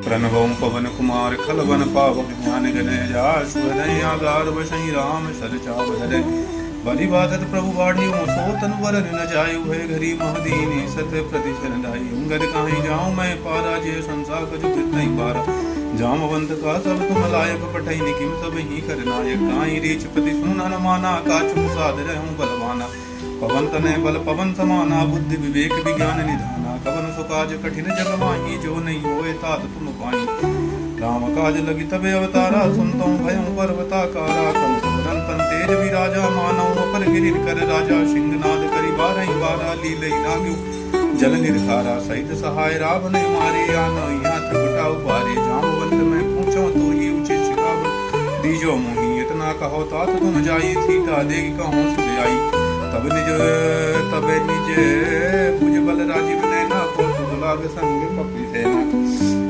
प्रणवं पवन कुमार खलवन पावक ज्ञान गणय जाशुहृदय आगार वशहि राम सरचावधर बलि बाधत प्रभु बाढ़ी सो तन वर न जायु है घरी महदीनी सत प्रतिशरण दाई अंगद कहीं जाऊं मैं पारा जे संसार कछु नहीं पारा जामवंत का सब तुम लायक पठई निकिम सब ही कर नायक काई रीच पति सुन न माना काचु साध रहूं बलवाना पवन तने बल पवन समाना बुद्धि विवेक विज्ञान निधाना कवन सुकाज कठिन जग माही जो नहीं होए तात तुम पाई राम काज लगी तबे अवतारा सुनता भयं पर्वताकारा कंसवरन तन तेज विराजा मानव पर गिरि कर राजा सिंहनाद करी बारही बारा लीलई नाग्यु जल निर्धारा सहित सहाय रावण मारे आनो यहाँ त्रिकुटा उपारे जामवंत में पूछो तो ये उचित शिकावन दीजो मोही इतना कहो तात तुम जाई सीता देगी कहो सुध आई तब निज भुज बल राजीव नैना को सुलाग संग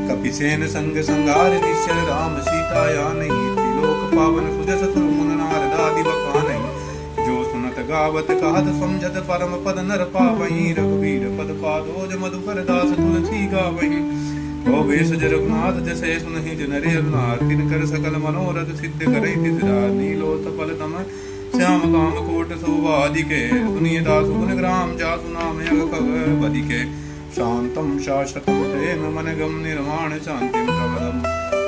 कपिसेन संग संगार निश्चर राम सीता या नहीं त्रिलोक पावन सुजस सुरमुन नारदादि बखानई जो सुनत गावत कहत समझत परम पद नर पावहीं रघुवीर पद पादोज मधुकर दास तुलसी गावहीं ओ बेस रघुनाथ जैसे सुनहि जनरे अरुणार तिनकर सकल मनोरथ सिद्ध करई तिसरा नीलोत पल तम श्याम काम कोट सौवादिके सुनिए दास गुण ग्राम जासु नाम खग बदिके शांतम शाश्वतं प्रेम मनगम निर्माण शांतिम प्रवदम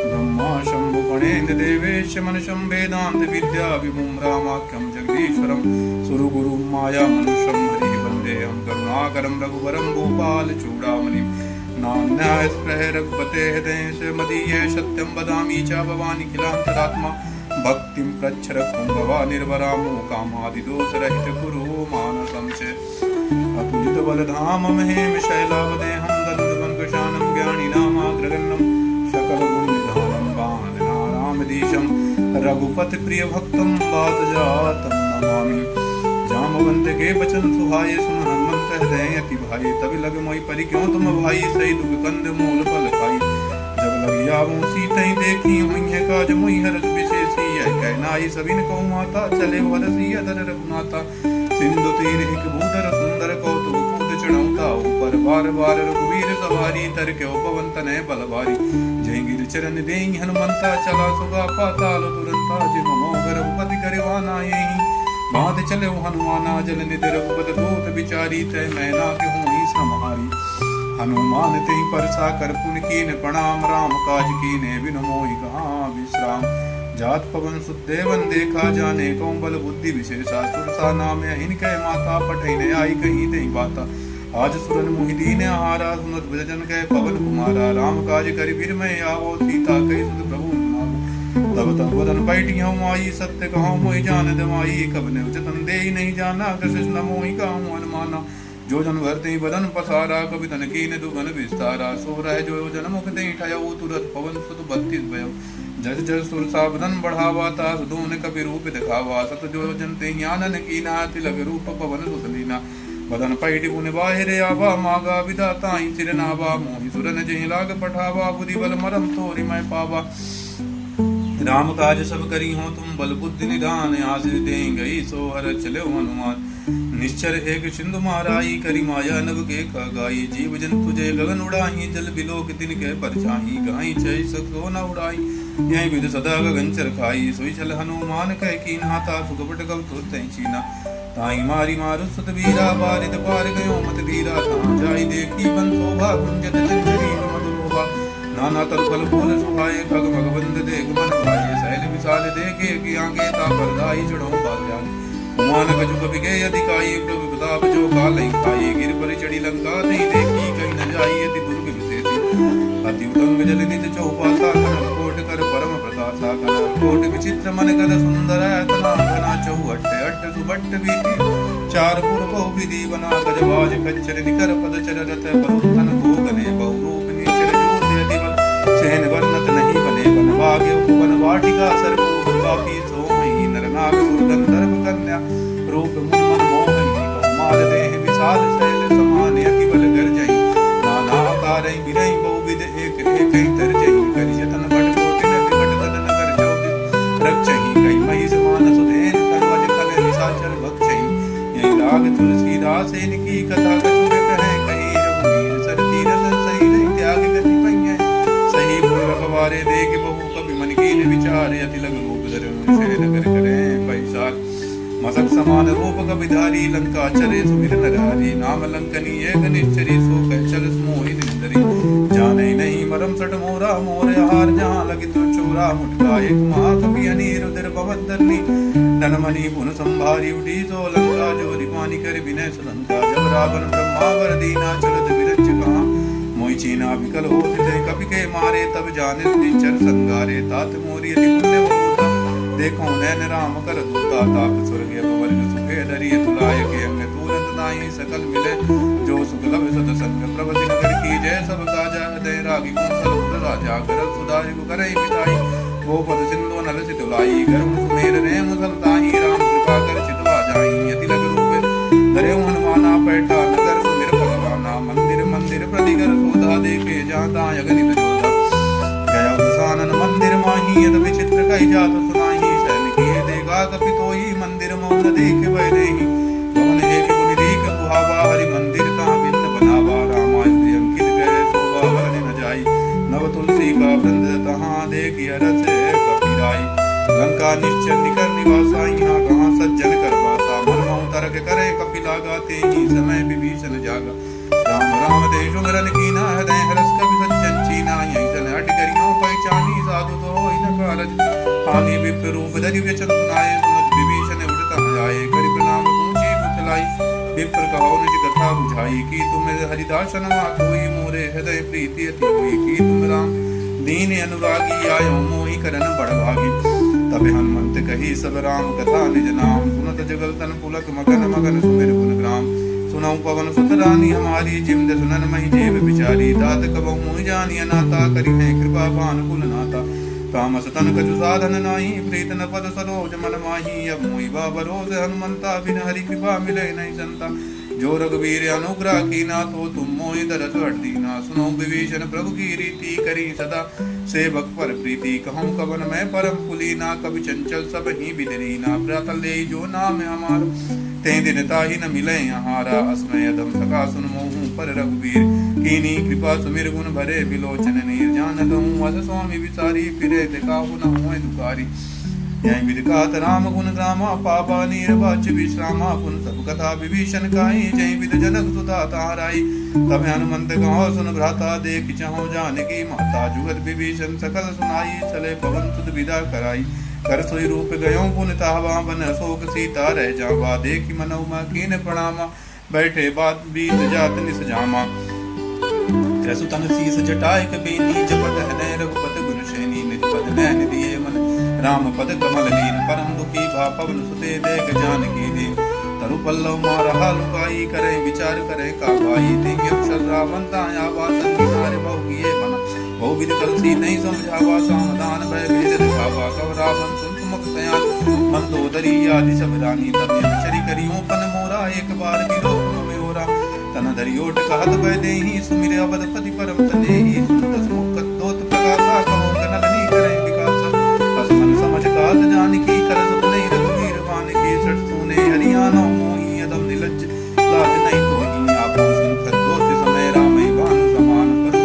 ब्रह्मा शंभु गणेन्द्र देवेश मनशं वेदांत विद्या विभुम रामाख्यम जगदीश्वरम सुरु गुरु माया मनुष्यम हरि वंदेहम करुणाकरम रघुवरम भूपाल चूड़ामणि नान्याय स्पृह रघुपते हृदय मदीये सत्यम वदामि च भवानि किलांतरात्मा भक्तिं प्रच्छ रघुं भवा निर्वरामो कामादि दोष रहित कुरु मानसं च अतुलित बलधाम महेम शैलावदेहं दंडवन कुशानं ज्ञानिनामाग्रगण्यं सकल गुण निधानं वानरामधीशं रघुपति प्रिय भक्तं वातजातं नमामि जामवंत के बचन सुहाए सुन हनुमंत हृदय अति भाई तब लग मोहि परि क्यों तुम भाई सही दुख कंद मूल फल खाई जब लग आवो सीतहि देखी हुई है काज मोहि हरष विशेषी है कहनाई सबिन कहूँ माता चले वरसी अदर रघुनाथा सिंधु तीर एक भूधर सुंदर कौतुक कूद चढ़ौता ऊपर बार बार रघुवीर सवारी तर के पवन तनय बल भारी जय गिर चरण देहि हनुमंता चला सुगा पाताल तुरंता जिम मोह रघुपति करिवाना यही बाँध चले हनुमाना जल निधि रघुपत दूत विचारी तय मैना के हूँ समारी हनुमान तेहि परसा कर पुन कीन प्रणाम राम काज कीने बिनु मोहि कहाँ विश्राम जात पवन सुदेवन देखा जाने कौन बल बुद्धि विशेषा सुरसा नाम इनके माता पठैने आई कहीं दे बाता आज सुरन मुहिदीन आहारा सुनत भजन कह पवन कुमारा राम काज करि फिर मैं आवो सीता कही सुध प्रभु तब तब वदन बैठी हूँ आई सत्य कहूँ मोहि जान दमाई कब ने जतन दे नहीं जाना कृष्ण मोहि कहूँ अनुमाना जो जन भरते बदन पसारा कवि तन कीन दुगन विस्तारा सो रह जो जन मुख दे ठयो तुरत पवन सुत 32 भयो जस जस सुरसा बदन बढ़ावा तास दोन कवि रूप दिखावा सत जो जन ते आनन कीना तिलक रूप पवन सुत लीना बदन पैटि पुन बाहिर आवा मागा विदाता सिर नावा मोहि सुरन जहि लाग पठावा बुद्धि बल मरम तोरि मैं पावा राम काज सब करी हो तुम बल बुद्धि निधान आश्रित दे गई सो हर चले हनुमान निश्चर एक सिंधु माराई करी माया नभ के गाई जीव जंतु जय गगन उड़ाई जल बिलोक दिन के परछाई गाई छय सको न उड़ाई यही विध सदा गगन चर खाई सोई चल हनुमान कह की नाता सुगपट कब तुरते चीना ताई मारी मारु सुत वीरा बारिद पार गयो मत धीरा ता जाई देखी बन शोभा गुंजत चंचरी मधुरोभा नाना तरफल फूल सुहाए खग भगवंत देख मन भाई सैल विशाल देखे कि आगे ता परदाई चढ़ो बाजा मान कछु कभी गए अधिकाई प्रभु प्रताप जो काल खाई गिर पर चढ़ी लंका नहीं देखी कहीं न जाई अति दुर्ग विशेषी अति उदंग जल निज चौपासा कनक कोट कर परम प्रकाशा कनक कोट विचित्र मन कर सुंदर तना घना चौहट अट्ट सुबट्ट बीती चार पुर बहु विधि बना गजबाज खच्चर निकर पद चर रथ बरुथन भोगने बहुरूप नीचर जोत दिवल चैन वर्णत नहीं बने बन भाग्य उपवन वाटिका सर्वो बाकी सो मही नरनाग सुरगंधर्व कन्या रूप मुन मन मोहनी बहुमाल देह विशाल शैल समान अति बल गर्जई नाना आकारई बिरई बहुविध एक एक तरजई करि जतन बट कोटिन विकट गद नगर चौदिस रक्षहि कई मही समान सुधेन करवज कल निशाचर भक्षई यही राग तुलसीदास इनकी कथा कछु कहे कहीं रघुवीर सर तीरथ सही त्याग गति पइयै सही यति लग रूप धरे मुझे नगर करें पैसार मसक समान रूप कविधारी लंका चरे सुमिर नरहारी नाम लंकनी एक निश्चरी सो कह चल मोहि निंदरी जाने नहीं मरम सट मोरा मोरे हार जहाँ लगी तो चोरा मुटका एक महाकवि अनीर उदर भवदरनी धनमणि पुन संभारी उठी सो लंका जो रिपानी कर विनय सलंका जब रावण ब्रह्मावर दीना चलत विरच कहा मोहि चीना विकल हो कपि के मारे तब जाने निचर संगारे तात मोरी अति पुण्य होता देखो नैन राम कर दूता ताप स्वर्ग वर्ग सुखे दरिय तुलाय के अंग तुरंत नाई सकल मिले जो सुख लब सत संग प्रभति नगर की जय सब काजा हृदय रागी कुंसल राजा कर सुधारि करई मिटाई वो पद सिंधु नल सितुलाई गर्म सुमेर रे मुसलताई राम कृपा कर चितवा जाई यति लग रूप धरे हनुमाना पैठा नगर सुमिर भगवाना मंदिर मंदिर प्रतिगर सोधा देखे जाता अगणित जोधा गया उसानन मंदिर माही यद विचित्र कहि जात सुनाई कपि तोहि मंदिर मौन देख वै देहि कौन है कि पुनि देख सुहावा हरि मंदिर कहाँ भिन्न बनावा रामायण अंकित गए शोभा वर्णि न जाई नव तुलसी का वृंद तहाँ देखि रस कपिराई लंका निश्चर निकर निवासा यहाँ कहाँ सज्जन कर वासा मन मऊ तरक करे कपिला गाते ही समय विभीषण जागा राम राम देशु मरन कीना हृदय हरस कवि सज्जन चीना यही सन हट करियो पहचानी साधु तो होई न कारज हानि विप्र रूप धरि व्यचन सुनाए सुनत विभीषण उठत जाए करि प्रणाम पूछी कुशलाई विप्र कहो निज कथा बुझाई कि तुम हरिदासन कोई मोरे हृदय प्रीति अति हुई कि तुम राम दीन अनुरागी आयो मोहि करन बड़ भागी तबे हनुमंत कही सब राम कथा निज नाम सुनत जगल तन पुलक मगन मगन सुमिर गुण ग्राम सुनौ पवन सुत रानी हमारी जिम सुनन महि जेव बिचारी दात कबहु मोहि जानी अनाता करि है कृपा पान कुल नाता तामस तन कछु साधन नाही प्रीत न पद सरोज मन माही अब मोहि बाबरोज हनुमंता बिन हरि कृपा मिले नहीं संता जो रघुवीर अनुग्रह कीना तो तुम मोहि दरस दीना सुनो विभीषण प्रभु की रीति करी सदा सेवक पर प्रीति कहूँ कवन मैं परम कुलीना कवि चंचल सब ही बिदरीना प्रातल ले जो नाम हमारो ते दिन ताहि न मिले हारा अस्मय दम सका सुन मोहू पर रघुवीर कीनी कृपा सुमिर गुण भरे बिलोचन नीर जानत हूँ अस स्वामी विसारी फिरे दिखाहु न हुए दुखारी यही विधि कहत राम गुण ग्रामा पापा नीर वाच विश्रामा पुन सब कथा विभीषण काई जय विध जनक सुता ताराई तब हनुमंत कहो सुन भ्राता देख चाहो जानकी माता जुगत विभीषण सकल सुनाई चले पवन सुत विदा कराई कर सोई रूप गयो पुन तावा बन शोक सीता रह जावा देखि मनौमा कीन प्रणामा बैठे बात बीत जात निस जामा त्रसुतन शीस जटाय कबीनी जपत हृदय रघुपत गुण श्रेणी निज पद नैन दिए मन राम पद कमल लीन परम दुखी भा पवन सुते देख जानकी दे तरु पल्लव मारहा लुकाई करे विचार करे का भाई देख अक्षर रावण ताया वासन किनारे बहु किए बना बहु विध कलसी नहीं समझावा सावधान भय भेद दिखावा कव रावण सुन सुमुख सयान मंदोदरी आदि सब रानी तब चरी करियो पन मोरा एक बार विलोक में ओरा तन धरियोट कहत भय देहि सुमिर अवधपति परम तनेहि सुनत मुख दोत प्रकाशा कहो कनलनी करे समझ कात जानकी करस पुने रघुवीर बान के सठ सुने हरियाणा मोहि अदम निलज्ज लाज नहीं कोई आपो सुन खद्दोत समय रामई बान समान पर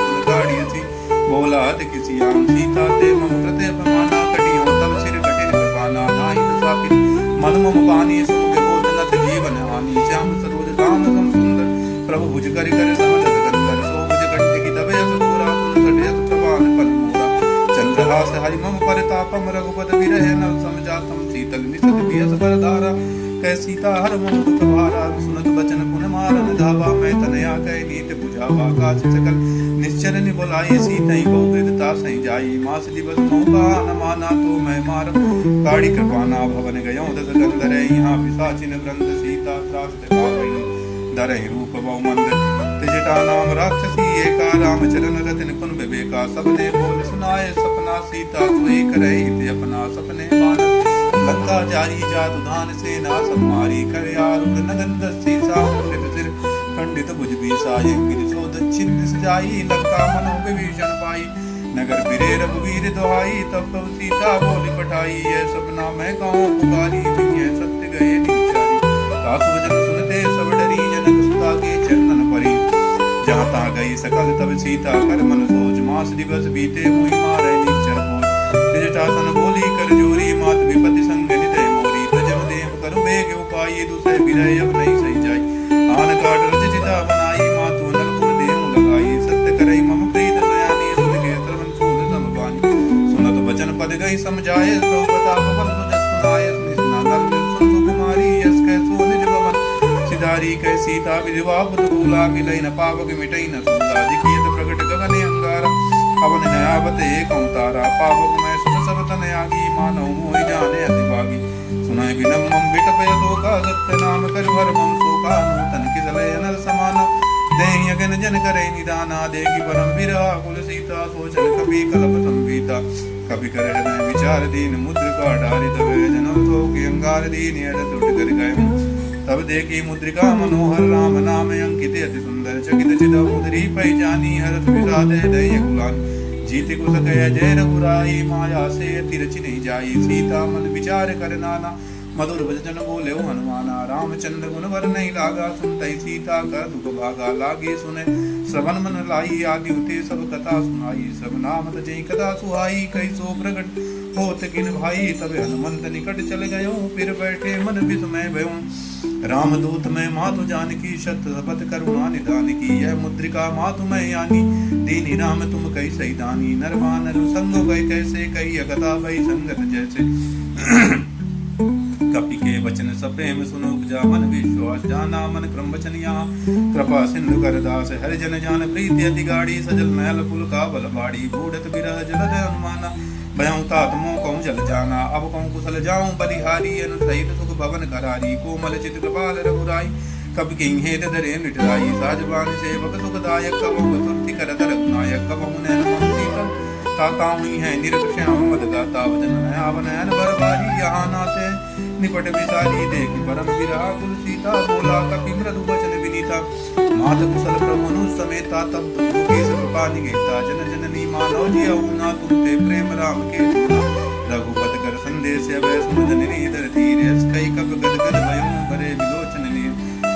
सुन गाड़ी थी बोला त किसी आम सीता ते मम कृते अपमाना कटियो तब सिर कटिन कृपाना नाहि सापित मन मम पानी सुख भोजनत जीवन हानि श्याम सरोज राम सम सुंदर प्रभु भुज करि कर समझ गंधर सो भुज कंठ की दबे असुरा सुन सटे प्रभान पल चंद्रहास हरि मम परतापम रघुपत विरह नल समझातम शीतल निसत पियस बरधारा कै सीता हर मम दुख भारा सुनत बचन पुन मारन धावा मैं तनया कै नीत बुझावा काज सकल निश्चर नि बोलाई सीतई बहु विदता सही जाई मास दिवस मौका न माना तो मैं मार काड़ी कृपाना भवन गयो दस गंधर यहाँ पिशाचिन वृंद सीता त्रास दिखावई धरहि रूप बहु मंद त्रिजटा नाम राक्षसी एका राम चरण रतन कुन विवेका सबने बोल सुनाए सपना सीता सोई करे हित अपना सपने मान लंका जारी जात उधान सेना सम्मारी कर आरुण नगन सीसा मुंडित सिर खंडित भुज बीसाये गिर सो दक्षिण दिस जाई लंका मनो विभीषण पाई नगर बिरे रघुवीर दुहाई तब तब सीता बोली पठाई ये सपना मैं कहूँ पुकारी ये सत्य गए निचारी सासु वचन सुनते सब डरी जनक सुता के चरणन परी जहाँ तहाँ गई सकल तब सीता कर मन सोच मास दिवस बीते हुई मारे निश्चर भोज त्रिजटासन पाई दूसरे बिरह अब नहीं सही जाई आन काट रच चिता बनाई मातु नल कुल देव लगाई सत्य करई मम प्रीत सयानी सुन के श्रवण सूद समबानी सुनत वचन पद गई समझाए प्रभु प्रताप बल सुजस सुनाए नल सुन कुमारी यस कै सो निज भवन सिधारी कै सीता विधवा पुत भूला मिलई न पावक मिटई न सूला दिखियत प्रगट गगन अंगारा अवन नयावत एक तारा पावक मैं सुन सब तन आगी मानव मोहि जाने अति भागी सुनाय बिनम मम बिटप यशोका सत्य नाम कर हर मम शोका नूतन किसलय नल समान देहि अगन जन करे निदाना देगी परम विरह कुल सीता सोचन कभी कलप संवीता कभी कर हृदय विचार दीन मुद्रिका डारी तब जनम सो के अंगार दीन यद टूट कर गए तब देखी मुद्रिका मनोहर राम नाम अंकित अति सुंदर चकित चिद मुद्री पहचानी हरस विषादे दय कुलान जीत कुस कह जय रघुराई माया से तिरचि नहीं जाई सीता मन विचार कर नाना मधुर वचन बोले हनुमाना रामचंद्र गुण वर नहीं लागा सुनतई सीता कर दुख भागा लागे सुने श्रवण मन लाई आदि उते सब कथा सुनाई सब नाम तजई कथा सुहाई कई सो प्रगट होत किन भाई तब हनुमंत निकट चल गयो फिर बैठे मन विस्मय भयो रामदूत में मातु जानकी शत शपथ करुणा निदान की यह मुद्रिका मातु में यानी दीनी राम तुम कई सही दानी नरवानर संग गए कैसे कई अगता भई संगत जैसे कपि के वचन सब प्रेम सुनो उपजा मन विश्वास जाना मन क्रम वचन यहाँ कृपा सिंधु कर दास हरि जन जान प्रीति अति गाड़ी सजल महल पुल का बल बाड़ी बूढ़त बिरह जलद अनुमाना भयं तात मोह कहूँ जल जाना अब कहूँ कुशल जाऊं बलिहारी अनुसहित सुख भवन करारी कोमल चित कृपाल रघुराई कब किंग हेत धरे निटराई साजबान सेवक सुखदायक कबहु तुर्ति करत रघुनायक कबहु नैन मम शीतल ताता हुई है निरक्षाम मद गाता वजन नयन बरबारी यहाँ नाते निपट विसारी देखी परम विरहा कुल सीता बोला कपि मृदु वचन विनीता मात कुशल प्रभु समेता तब दुखी कृपा निगेता जन जननी मानव जिया ना तुमते प्रेम राम के रघुपत कर संदेश अभय सुन जननी धर धीर कई कप गद गद भयं भरे विलोचन नीर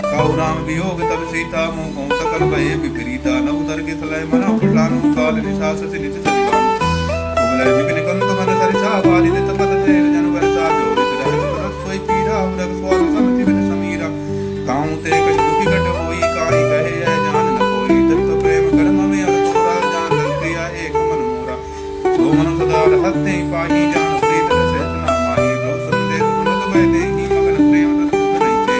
काहु राम वियोग तब सीता मोह कहूँ सकल भय विपरीता नव उतर के सलय मना फुलानु काल निशास से नित सलिवान कुबलय विपिन कंत मन सरिसा बालिद तपत तेर जन वर्षा जोरित रहत तरस सोई पीरा उरग स्वाल समति विद समीरा काहू ते कछ दुखी घट होई काई कहे है जान न कोई तत्व प्रेम कर्म में अतुरा जान क्रिया एक मन मोरा सो मन सदा रहते पाही जान प्रीत रस इतना माही लो संदेह सुनत बैठे ही मगन प्रेम रस नहीं थे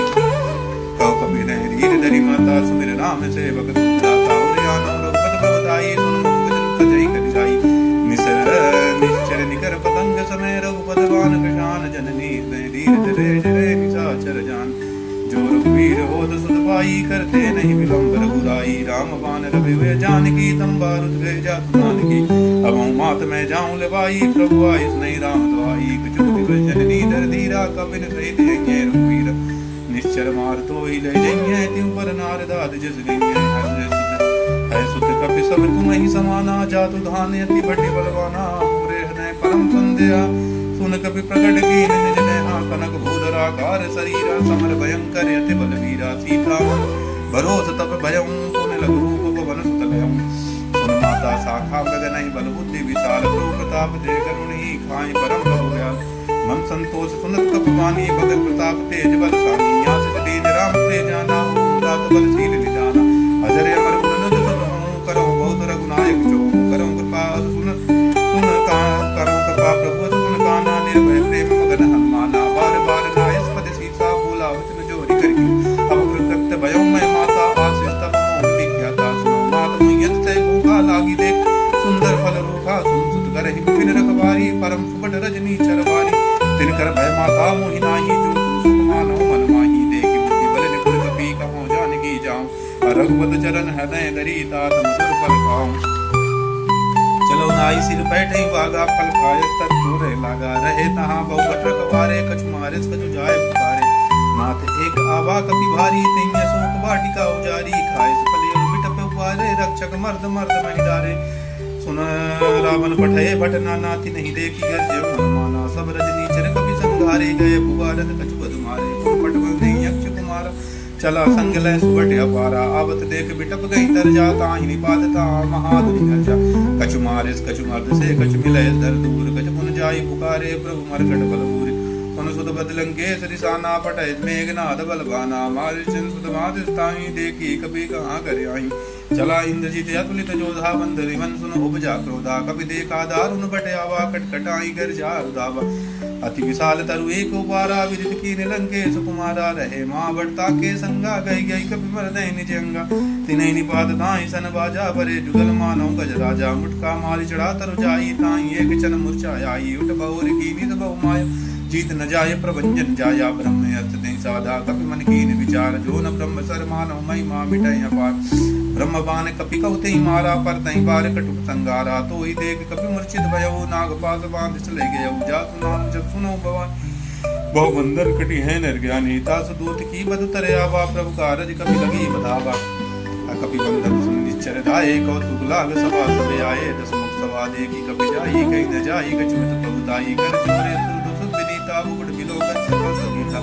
कहो कबीर रीर दरी माता सुमिर राम सेवक दाता और आनो रघुपत भवदाई सुन वचन तजई करिसाई निश्चर निकर पतंग समय रघुपत बान कृशान जननी रीर धरे जरे निशाचर जान जो रघुवीर होत सुत पाई करते नहीं विलंब रघुराई राम बान रवि जानकी तम बारुद गए जातु जानकी अब हूँ मात में जाऊं लेवाई प्रभु आयुष नहीं राम दवाई कुछ जननी धर धीरा कपिन सहित जइए रघुवीर निश्चर मार तो ही ले जइए तिम पर नारदाद जस गइए है सुत कपि सब तुम ही समाना जातु धान अति बड़े बलवाना पूरे हृदय परम संध्या सुन कपि प्रकट की निज नेहा कनक भूधराकार शरीरा समर भयंकर अति बलवीरा सीता भरोस तप भयं पुन लघु रूप पवन सुत लयं सुन माता शाखा गगन बल बुद्धि विशाल प्रभु प्रताप दे करुणी खाई परम बहुव्याल मन संतोष सुनत कप वाणी भगत प्रताप तेज बल सानी आसित तेज राम ते जाना दात बल शील निदाना अजर अमर गुण सुनो करो बहुत रघुनायक जो करो कृपा सुन सुन का करो कृपा प्रभु सुन काना निर्भय प्रेम मगन हनुमाना बार बार नायस पद सीता बोला वचन जोरी करके अब कृत भयो मैं माता आशीष तब मोह विज्ञाता सुनो मात मुयत से भूखा लागी देख सुंदर फल रूखा सुन सुत कर ही बिन रखवारी परम सुबट रजनी चरवारी तिनकर भय माता मोहि नाही जो तुम सुख मानो मन माही देखी बुद्धि बल निपुण कपि कहूँ जानकी जाऊं रघुपत चरण हृदय दरी तात मधुर फल खाऊं चलो नाई सिर बैठे वागा फल खाए तक दूर लागा रहे तहाँ बहु बट रखवारे कछु मारिस कछु जाए पुकारे नाथ एक आवा कपि भारी तैया शोक वाटिका उजारी खाए फल बिटप उपारे रक्षक मर्द मर्द महि डारे सुन रावण पठे भट नानाति नहीं देखी गर्जे माना सब रजनी चर कपि संघारे गए भुवारद कछु बध मारे पट नहीं यक्ष कुमार चला संग लय सुबट अपारा आवत देख बिटप गई तर जाता ही निपातता महादुनि गर्जा कछु मारिस कछु मर्द से कछु मिले दर दूर कछु पुन जाई पुकारे प्रभु मरकट बलबूर सुन सुत बदलंकेश रिसाना पटय मेघनाद बलवाना मारिचंद सुतमात स्थाई देखी कपि कहाँ कर आई चला इंद्रजीत अतुलित जोधा बंदरी मन सुन उपजा क्रोधा कपि देखा दारुण बटयावा कटकटाई कर जा रुदावा अति विशाल तरु एक उपारा विदित की निलंकेश कुमारा रहे माँ बढ़ता के संगा गई गई कपि मर दय निज अंगा तिनहि निपात ताई सन बाजा भरे जुगल मानो गज राजा मुटका मारी चढ़ा तरु जाई ताई एक चन मूर्छा आई उठ बहुर की नित बहु माया जीत न जाय प्रभंजन जाया ब्रह्म अर्थ नहीं साधा कपि मन कीन विचार जो न ब्रह्म सर मानव महिमा मिटय अपार ब्रह्म बाण कपि कहते ही मारा पर तई बार कटुक संगारा तो ही देख कपि मूर्छित भयो नाग पास बांध चले गयो जासु नाम जब सुनो भवन बहु बंदर कटि है निर्ज्ञानी तास दूत की बद तरे आवा प्रभु कारज कपि लगी बधावा कपि बंदर सुन निश्चर धाये कौतुक लाग सभा सभे आए दस मुख सभा देखी कपि जाई कहीं न जाई कछुत प्रभुताई कर जोरे सुर दुसुत विनीता बुगड़ बिलोकत सकल सगीता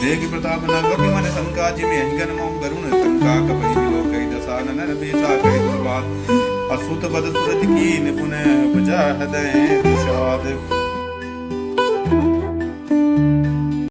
देख प्रताप न कपि मन शंका जिमे अंगन मोम करुण शंका कपि बिलोकई दसानन बेसा कहि दुर्वाद असुत बद सुरत की निपुण उपजा हृदय विषाद